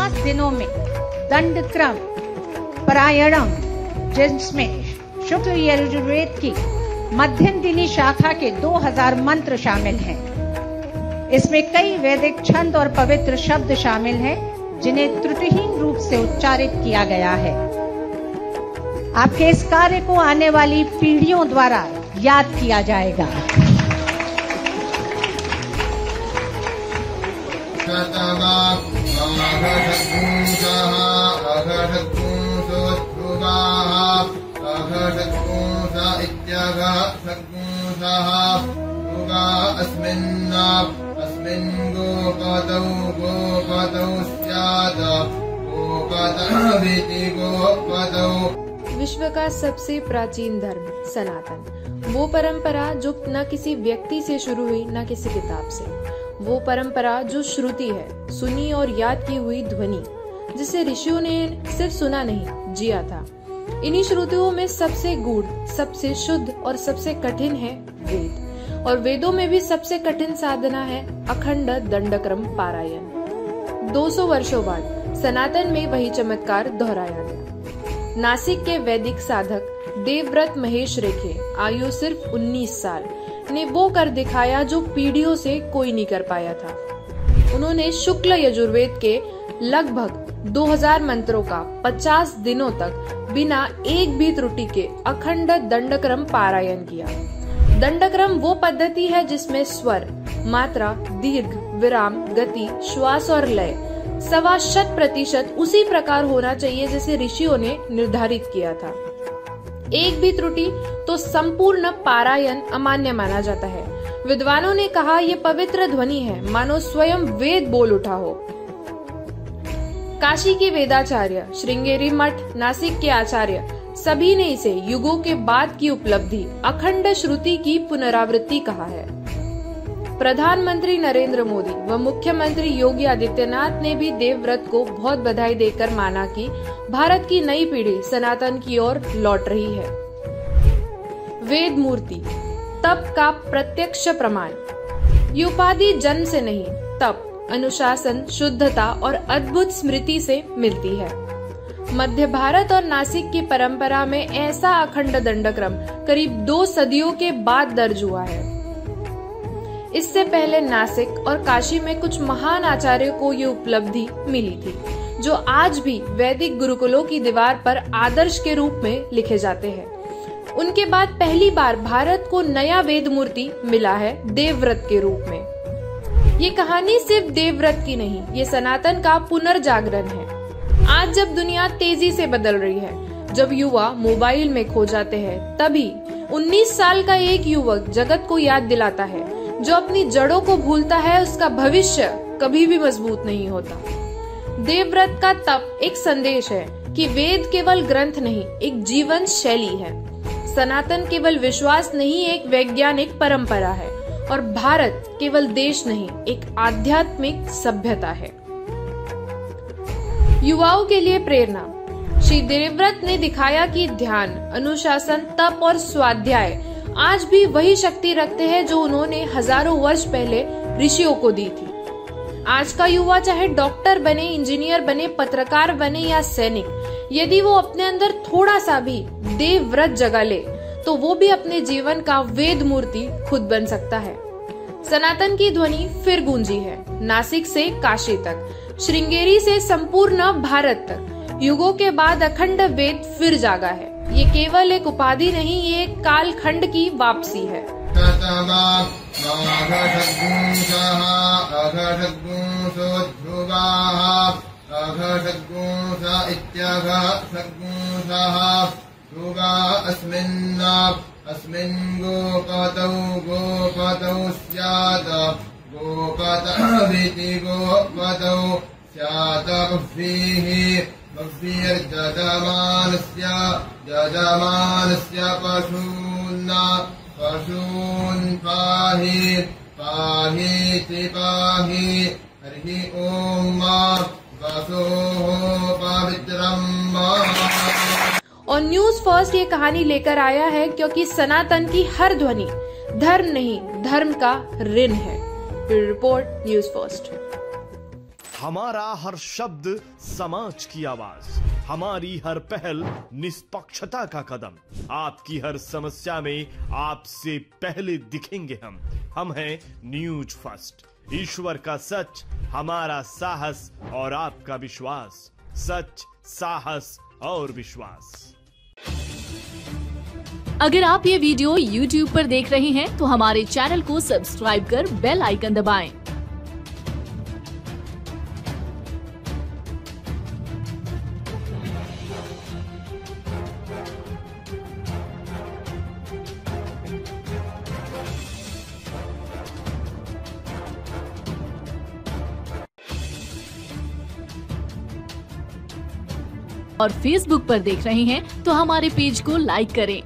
50 दिनों में दंडक्रम पारायणम, जिसमें शुक्ल यजुर्वेद की मध्यम दिनी शाखा के 2000 मंत्र शामिल हैं। इसमें कई वैदिक छंद और पवित्र शब्द शामिल हैं, जिन्हें त्रुटिहीन रूप से उच्चारित किया गया है। आपके इस कार्य को आने वाली पीढ़ियों द्वारा याद किया जाएगा। विश्व का सबसे प्राचीन धर्म सनातन, वो परंपरा जो न किसी व्यक्ति से शुरू हुई न किसी किताब से, वो परंपरा जो श्रुति है, सुनी और याद की हुई ध्वनि, जिसे ऋषियों ने सिर्फ सुना नहीं जिया था। इन्हीं श्रुतियों में सबसे गूढ़, सबसे शुद्ध और सबसे कठिन है वेद, और वेदों में भी सबसे कठिन साधना है अखंड दंडक्रम पारायण। 200 वर्षों बाद सनातन में वही चमत्कार दोहराया गया। नासिक के वैदिक साधक देवव्रत महेश रेखे, आयु सिर्फ 19 साल, ने वो कर दिखाया जो पीढ़ियों से कोई नहीं कर पाया था। उन्होंने शुक्ल यजुर्वेद के लगभग 2000 मंत्रों का 50 दिनों तक बिना एक भी त्रुटि के अखंड दंडक्रम पारायण किया। दंडक्रम वो पद्धति है जिसमें स्वर, मात्रा, दीर्घ, विराम, गति, श्वास और लय 100% उसी प्रकार होना चाहिए जैसे ऋषियों ने निर्धारित किया था। एक भी त्रुटि तो संपूर्ण पारायण अमान्य माना जाता है। विद्वानों ने कहा यह पवित्र ध्वनि है, मानो स्वयं वेद बोल उठा हो। काशी के वेदाचार्य, श्रृंगेरी मठ, नासिक के आचार्य, सभी ने इसे युगों के बाद की उपलब्धि, अखंड श्रुति की पुनरावृत्ति कहा है। प्रधानमंत्री नरेंद्र मोदी व मुख्यमंत्री योगी आदित्यनाथ ने भी देवव्रत को बहुत बधाई देकर माना कि भारत की नई पीढ़ी सनातन की ओर लौट रही है। वेद मूर्ति, तप का प्रत्यक्ष प्रमाण। ये उपाधि जन्म से नहीं, तप, अनुशासन, शुद्धता और अद्भुत स्मृति से मिलती है। मध्य भारत और नासिक की परंपरा में ऐसा अखंड दंडक्रम करीब 2 सदियों के बाद दर्ज हुआ है। इससे पहले नासिक और काशी में कुछ महान आचार्यों को ये उपलब्धि मिली थी, जो आज भी वैदिक गुरुकुलों की दीवार पर आदर्श के रूप में लिखे जाते हैं। उनके बाद पहली बार भारत को नया वेद मूर्ति मिला है देवव्रत के रूप में। ये कहानी सिर्फ देवव्रत की नहीं, ये सनातन का पुनर्जागरण है। आज जब दुनिया तेजी से बदल रही है, जब युवा मोबाइल में खो जाते हैं, तभी 19 साल का एक युवक जगत को याद दिलाता है, जो अपनी जड़ों को भूलता है उसका भविष्य कभी भी मजबूत नहीं होता। देवव्रत का तप एक संदेश है कि वेद केवल ग्रंथ नहीं, एक जीवन शैली है। सनातन केवल विश्वास नहीं, एक वैज्ञानिक परंपरा है। और भारत केवल देश नहीं, एक आध्यात्मिक सभ्यता है। युवाओं के लिए प्रेरणा। श्री देवव्रत ने दिखाया कि ध्यान, अनुशासन, तप और स्वाध्याय आज भी वही शक्ति रखते हैं जो उन्होंने हजारों वर्ष पहले ऋषियों को दी थी। आज का युवा चाहे डॉक्टर बने, इंजीनियर बने, पत्रकार बने या सैनिक, यदि वो अपने अंदर थोड़ा सा भी देवव्रत जगा ले तो वो भी अपने जीवन का वेद मूर्ति खुद बन सकता है। सनातन की ध्वनि फिर गूंजी है, नासिक से काशी तक, श्रृंगेरी से संपूर्ण भारत तक। युगों के बाद अखंड वेद फिर जागा है। ये केवल एक उपाधि नहीं, ये एक कालखंड की वापसी है। अस्मिन् गोपतौ स्यात् गोपतभिति गोपतौ स्यात् बह्वीर्जजमानस्य पशून् पाहि पाहीति पाहि। हरि ओम वसोः पवित्रं वा। और न्यूज फर्स्ट ये कहानी लेकर आया है क्योंकि सनातन की हर ध्वनि धर्म नहीं, धर्म का ऋण है। Report news first. हमारा हर शब्द समाज की आवाज, हमारी हर पहल निष्पक्षता का कदम। आपकी हर समस्या में आपसे पहले दिखेंगे हम हैं न्यूज फर्स्ट। ईश्वर का सच, हमारा साहस और आपका विश्वास। सच, साहस और विश्वास। अगर आप ये वीडियो YouTube पर देख रहे हैं तो हमारे चैनल को सब्सक्राइब कर बेल आइकन दबाएं। और Facebook पर देख रहे हैं तो हमारे पेज को लाइक करें।